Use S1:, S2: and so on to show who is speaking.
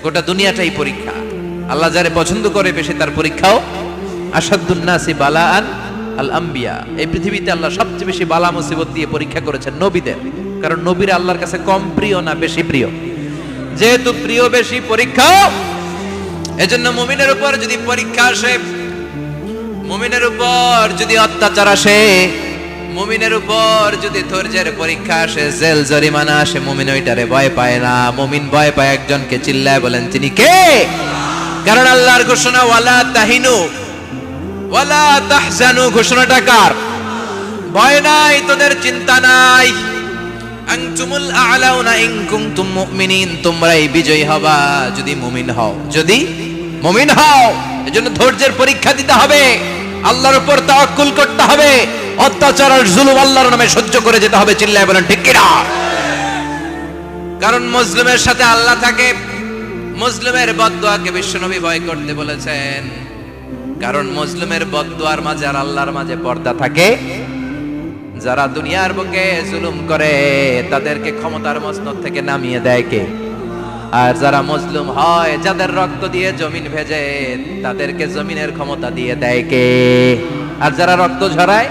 S1: গোটা দুনিয়াটাই পরীক্ষা। আল্লাহ যারে পছন্দ করে বেশি তার পরীক্ষাও। আসাদুন নাসি বালাআন আল আম্বিয়া, এই পৃথিবীতে আল্লাহ সবচেয়ে বেশি বালা মুসিবত দিয়ে পরীক্ষা করেছেন নবীদের, কারণ নবীরা আল্লাহর কাছে কম প্রিয় না বেশি প্রিয়। যেহেতু প্রিয় বেশি পরীক্ষা, এজন্য মুমিনের উপর যদি পরীক্ষা আসে, মুমিনের উপর যদি অত্যাচার আসে, মুমিনের উপর যদি ধৈর্যের পরীক্ষা আসে, জেল জরিমানা আসে, মুমিন ওইটারে ভয় পায় না। মুমিন ভয় পায় একজনকে, চিল্লায় বলেন তিনি কে? কারণ আল্লাহর ঘোষণা ওয়ালা তাহিনু ওয়ালা তাহজানু, ঘোষণাটা কার? ভয় নাই, তোদের চিন্তা নাই। আনতুমুল আ'লাউনা ইন কুনতুম মুমিনিন, তোমরাই বিজয়ী হবা যদি মুমিন হও, যদি মুমিন হও। এজন্য ধৈর্যের পরীক্ষা দিতে হবে, আল্লাহর উপর তাওয়াক্কুল করতে হবে, অত্যাচার আর জুলুম আল্লাহর নামে সহ্য করে যেতে হবে। চিল্লায় বলেন ঠিক কিনা? কারণ মুসলিমের সাথে আল্লাহ থাকে। মুসলিমের বদদুয়াকে বিশ্বনবী ভয় করতে বলেছেন, কারণ মুসলিমের বদদুয়ার মাঝে আর আল্লাহর মাঝে পর্দা থাকে। যারা দুনিয়ার বুকে জুলুম করে তাদেরকে ক্ষমতার মসনদ থেকে নামিয়ে দেয় কে? আর যারা মজলুম হয়, যাদের রক্ত দিয়ে জমিন ভেজে, তাদেরকে জমিনের ক্ষমতা দিয়ে দেয় কে? আর যারা রক্ত ঝরায়